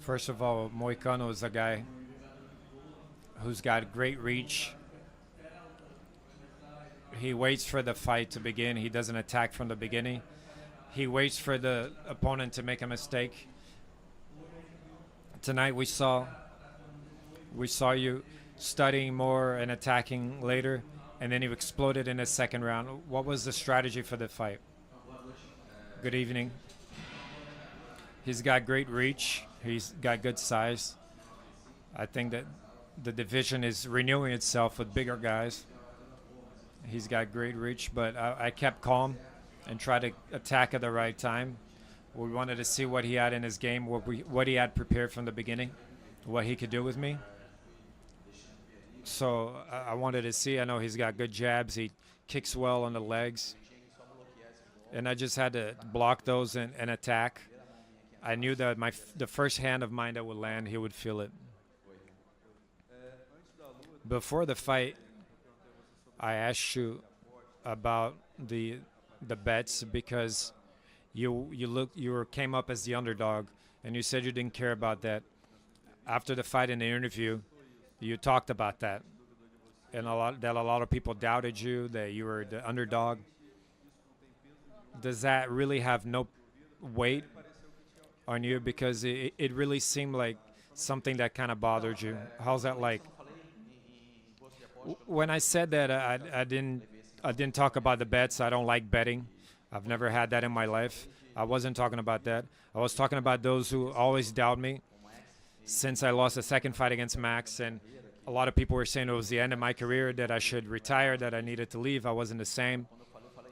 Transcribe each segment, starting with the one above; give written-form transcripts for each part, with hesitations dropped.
First of all, Moicano is a guy who's got great reach. He waits for the fight to begin. He doesn't attack from the beginning. He waits for the opponent to make a mistake. Tonight we saw you studying more and attacking later, and then you exploded in the second round. What was the strategy for the fight? Good evening. He's got great reach. He's got good size. I think that the division is renewing itself with bigger guys. He's got great reach, but I kept calm and tried to attack at the right time. We wanted to see what he had in his game, what he had prepared from the beginning, what he could do with me. So I wanted to see. I know he's got good jabs. He kicks well on the legs. And I just had to block those and attack. I knew that the first hand of mine that would land, he would feel it. Before the fight, I asked you about the bets because you came up as the underdog, and you said you didn't care about that. After the fight in the interview, you talked about that, and a lot of people doubted you, that you were the underdog. Does that really have no weight on you? Because it really seemed like something that kind of bothered you. How's that like? When I said that, I didn't talk about the bets. I don't like betting. I've never had that in my life. I wasn't talking about that. I was talking about those who always doubt me. Since I lost the second fight against Max, and a lot of people were saying it was the end of my career, that I should retire, that I needed to leave. I wasn't the same.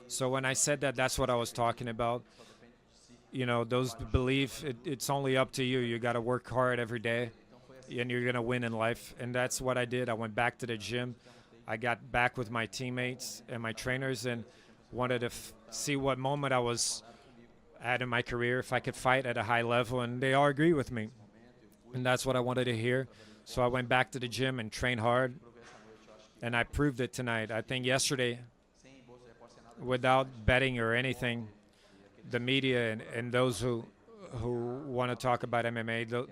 So when I said that, that's what I was talking about. You know, those believe it's only up to you. You got to work hard every day, and you're going to win in life. And that's what I did. I went back to the gym. I got back with my teammates and my trainers and wanted to see what moment I was at in my career, if I could fight at a high level, and they all agree with me. And that's what I wanted to hear. So I went back to the gym and trained hard, and I proved it tonight. I think yesterday, without betting or anything, the media and those who want to talk about MMA,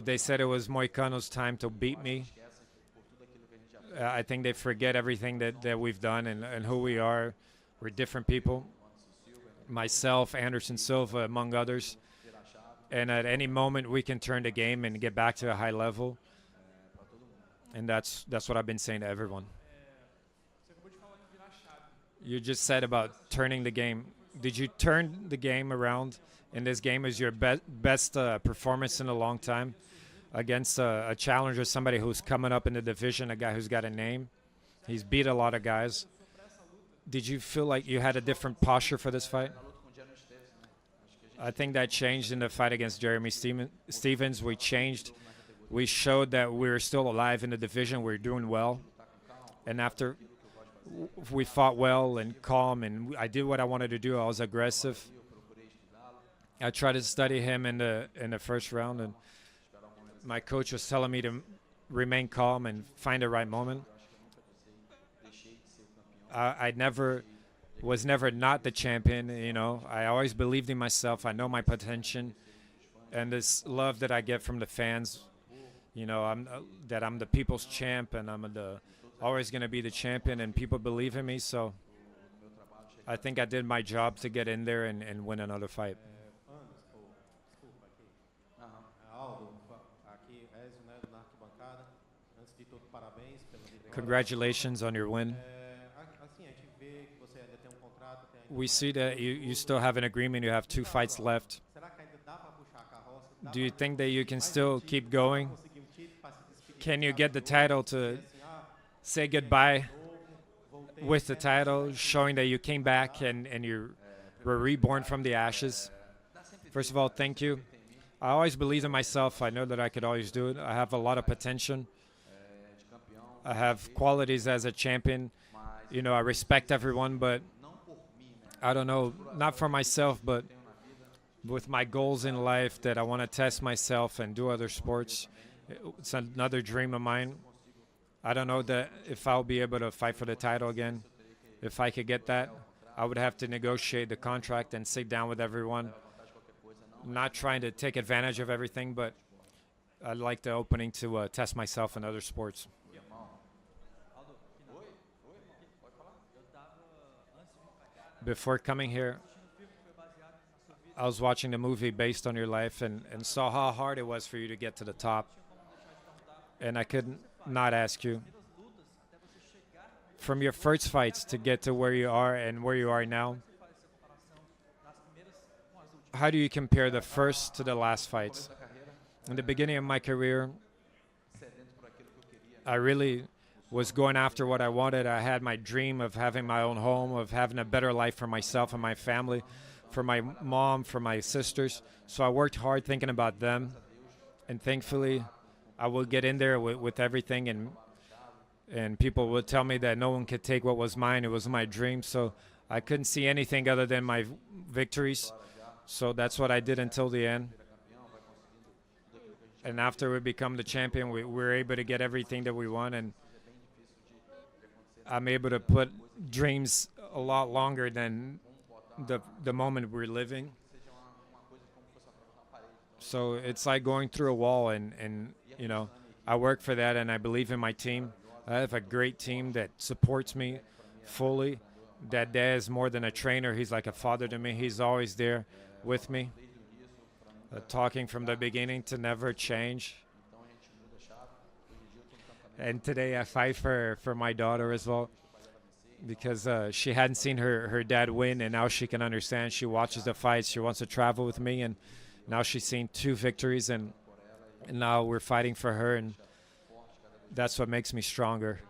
they said it was Moicano's time to beat me. I think they forget everything that we've done and who we are. We're different people. Myself, Anderson Silva, among others. And at any moment, we can turn the game and get back to a high level. And that's what I've been saying to everyone. You just said about turning the game. Did you turn the game around in this game? Is your best performance in a long time against a challenger, somebody who's coming up in the division, a guy who's got a name? He's beat a lot of guys. Did you feel like you had a different posture for this fight? I think that changed in the fight against Jeremy Stevens. We changed. We showed that we were still alive in the division. We were doing well. And after we fought well and calm, and I did what I wanted to do. I was aggressive. I tried to study him in the first round, and my coach was telling me to remain calm and find the right moment. I was never not the champion, you know. I always believed in myself. I know my potential, and this love that I get from the fans, you know, I'm the people's champ, and I'm always going to be the champion, and people believe in me. So I think I did my job to get in there and win another fight. Congratulations on your win. We see that you still have an agreement. You have 2 fights left. Do you think that you can still keep going? Can you get the title to say goodbye with the title, showing that you came back and you were reborn from the ashes? First of all, thank you. I always believed in myself. I know that I could always do it. I have a lot of potential. I have qualities as a champion. You know, I respect everyone, but I don't know, not for myself, but with my goals in life, that I want to test myself and do other sports. It's another dream of mine. I don't know that if I'll be able to fight for the title again. If I could get that, I would have to negotiate the contract and sit down with everyone. not trying to take advantage of everything, but I like the opening to test myself in other sports. Before coming here, I was watching the movie based on your life and saw how hard it was for you to get to the top. And I could not ask you, from your first fights to get to where you are and where you are now, how do you compare the first to the last fights? In the beginning of my career, I really was going after what I wanted. I had my dream of having my own home, of having a better life for myself and my family, for my mom, for my sisters. So I worked hard thinking about them. And thankfully, I would get in there with everything, and people would tell me that no one could take what was mine. It was my dream. So I couldn't see anything other than my victories. So that's what I did until the end. And after we become the champion, we were able to get everything that we want. And I'm able to put dreams a lot longer than the moment we're living. So it's like going through a wall, and you know, I work for that, and I believe in my team. I have a great team that supports me fully. That dad is more than a trainer. He's like a father to me. He's always there with me, talking from the beginning to never change. And today I fight for my daughter as well, because she hadn't seen her dad win, and now she can understand. She watches the fights. She wants to travel with me, and now she's seen 2 victories, and now we're fighting for her, and that's what makes me stronger.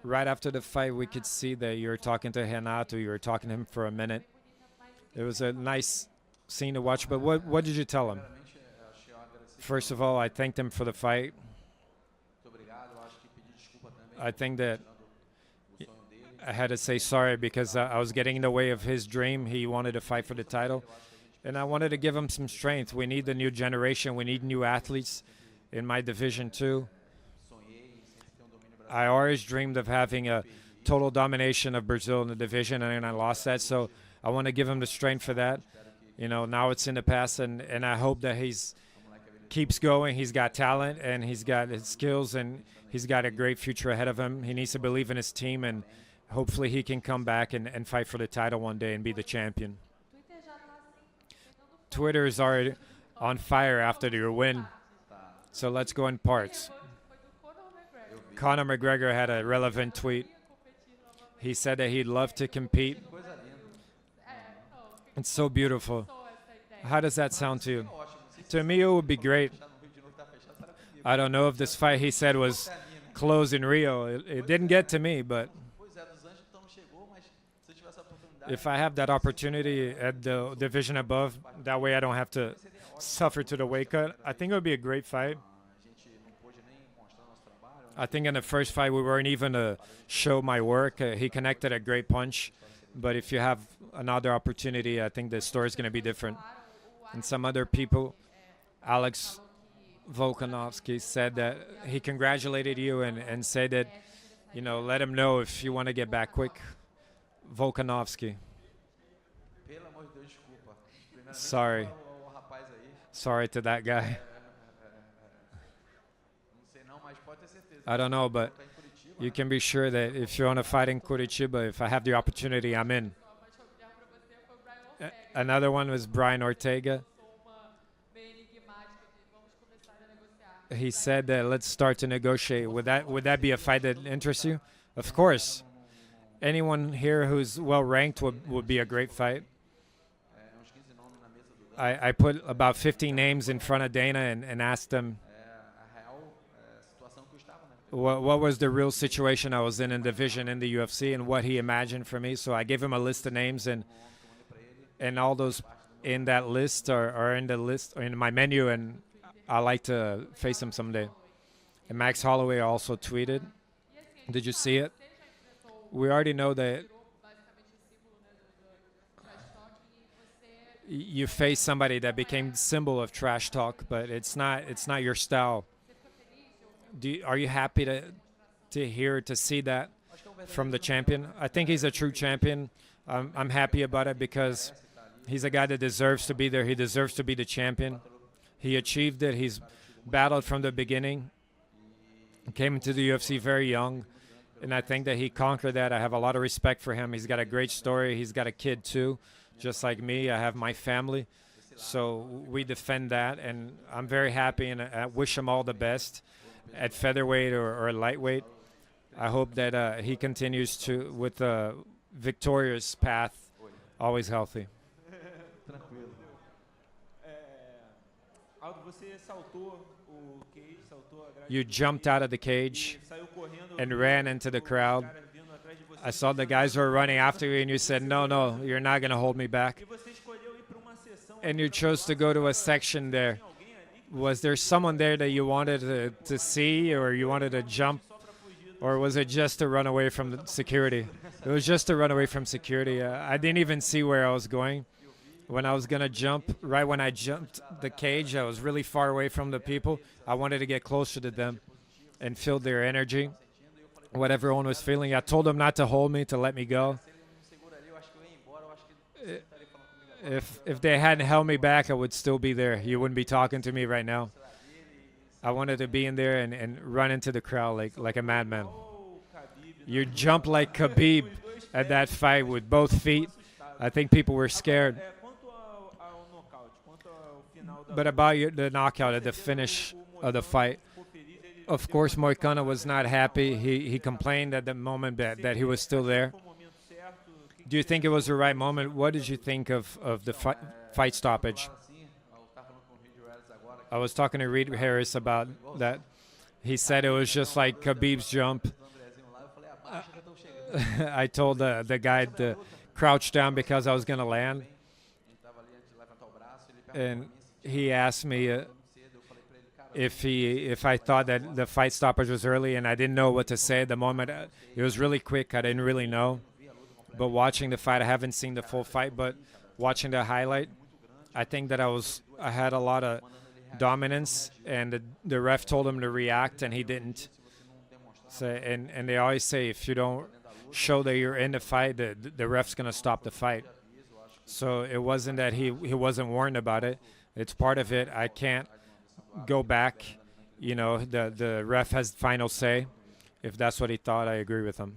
Right after the fight, we could see that you were talking to Renato. You were talking to him for a minute. It was a nice scene to watch, but what did you tell him? First of all, I thanked him for the fight. I think that I had to say sorry because I was getting in the way of his dream. He wanted to fight for the title, and I wanted to give him some strength. We need the new generation. We need new athletes in my division too. I always dreamed of having a total domination of Brazil in the division, and I lost that. So I want to give him the strength for that. You know, now it's in the past, and I hope that he's keeps going. He's got talent, and he's got his skills, and he's got a great future ahead of him. He needs to believe in his team, and hopefully he can come back and fight for the title one day and be the champion. Twitter is already on fire after your win, so let's go in parts. Conor McGregor had a relevant tweet. He said that he'd love to compete. It's so beautiful. How does that sound to you? To me, it would be great. I don't know if this fight, he said, was closed in Rio. It didn't get to me, but if I have that opportunity at the division above, that way I don't have to suffer to the weight cut, I think it would be a great fight. I think in the first fight, we weren't even to show my work. He connected a great punch. But if you have another opportunity, I think the story is going to be different. And some other people, Alex Volkanovski, said that he congratulated you and said that, you know, let him know if you want to get back quick. Volkanovski. Sorry. Sorry to that guy. I don't know, but you can be sure that if you want to fight in Curitiba, if I have the opportunity, I'm in. Another one was Brian Ortega. He said that let's start to negotiate. Would that be a fight that interests you? Of course. Anyone here who's well ranked would be a great fight. I put about 15 names in front of Dana and asked them what was the real situation I was in division in the UFC and what he imagined for me. So I gave him a list of names, and all those in that list are in the list, or in my menu, and I like to face him someday. And Max Holloway also tweeted. Did you see it? We already know that you face somebody that became symbol of trash talk, but it's not your style. Are you happy to see that? from the champion. I think he's a true champion. I'm happy about it because he's a guy that deserves to be there. He deserves to be the champion. He achieved it. He's battled from the beginning. Came into the UFC very young, and I think that he conquered that. I have a lot of respect for him. He's got a great story. He's got a kid too, just like me. I have my family, so we defend that, and I'm very happy, and I wish him all the best at featherweight or lightweight. I hope that he continues to with the victorious path, always healthy. Aldo, você saltou o cage, You jumped out of the cage and ran into the crowd. I saw the guys were running after you, and you said, no, you're not going to hold me back. And you chose to go to a section there. Was there someone there that you wanted to see, or you wanted to jump, or was it just to run away from the security? It was just to run away from security. I didn't even see where I was going. When I was going to jump, right when I jumped the cage, I was really far away from the people. I wanted to get closer to them and feel their energy, what everyone was feeling. I told them not to hold me, to let me go. If they hadn't held me back, I would still be there. You wouldn't be talking to me right now. I wanted to be in there and run into the crowd like a madman. You jumped like Khabib at that fight with both feet. I think people were scared. But about the knockout at the finish of the fight, of course, Moicano was not happy. He complained at the moment that he was still there. Do you think it was the right moment? What did you think of the fight stoppage? I was talking to Reed Harris about that. He said it was just like Khabib's jump. I told the guy to crouch down because I was going to land. And he asked me if I thought that the fight stoppage was early, and I didn't know what to say at the moment. It was really quick. I didn't really know. But watching the fight, I haven't seen the full fight, but watching the highlight, I think that I had a lot of dominance, and the ref told him to react, and he didn't. So, and they always say if you don't show that you're in the fight, the ref's going to stop the fight. So it wasn't that he wasn't warned about it. It's part of it. I can't go back. You know, the ref has final say. If that's what he thought, I agree with him.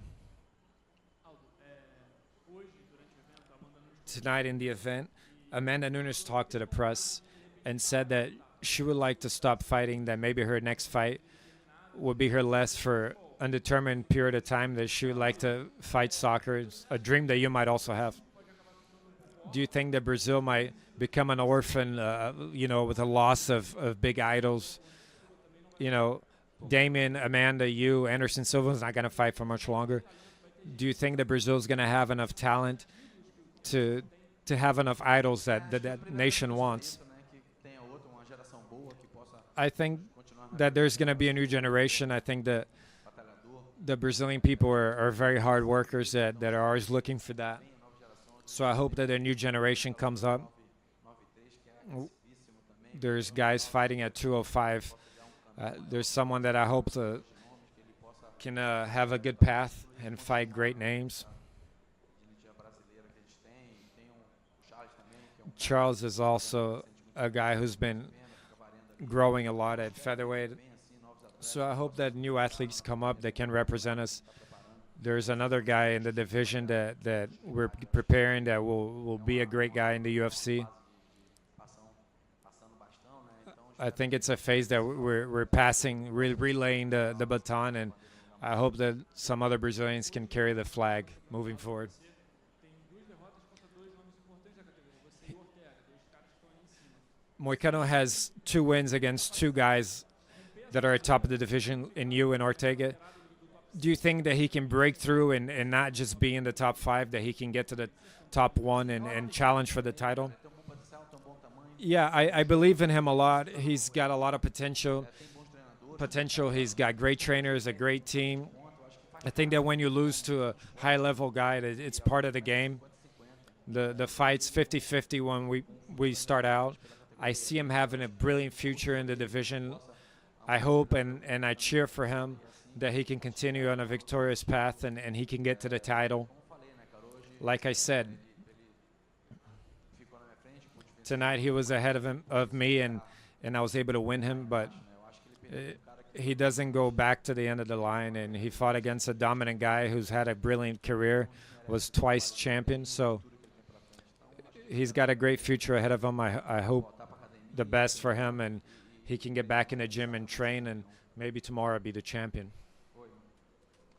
Tonight in the event, Amanda Nunes talked to the press and said that she would like to stop fighting, that maybe her next fight would be her last for undetermined period of time, that she would like to fight soccer. It's a dream that you might also have. Do you think that Brazil might become an orphan, with a loss of big idols? You know, Damien, Amanda, you, Anderson Silva's not going to fight for much longer. Do you think that Brazil's going to have enough talent to have enough idols that nation wants? I think that there's going to be a new generation. I think that the Brazilian people are very hard workers that are always looking for that. So I hope that a new generation comes up. There's guys fighting at 205. There's someone that I hope can have a good path and fight great names. Charles is also a guy who's been growing a lot at featherweight. So I hope that new athletes come up that can represent us. There's another guy in the division that we're preparing that will be a great guy in the UFC. I think it's a phase that we're passing, relaying the baton, and I hope that some other Brazilians can carry the flag moving forward. Moicano has 2 wins against 2 guys that are at top of the division in you and Ortega. Do you think that he can break through and not just be in the top 5, that he can get to the top 1 and challenge for the title? Yeah, I believe in him a lot. He's got a lot of potential. He's got great trainers, a great team. I think that when you lose to a high-level guy, it's part of the game. The fight's 50-50 when we start out. I see him having a brilliant future in the division. I hope and I cheer for him that he can continue on a victorious path and he can get to the title. Like I said, tonight he was ahead of me, and I was able to win him, but he doesn't go back to the end of the line, and he fought against a dominant guy who's had a brilliant career, was twice champion, so he's got a great future ahead of him. I hope the best for him, and he can get back in the gym and train, and maybe tomorrow be the champion.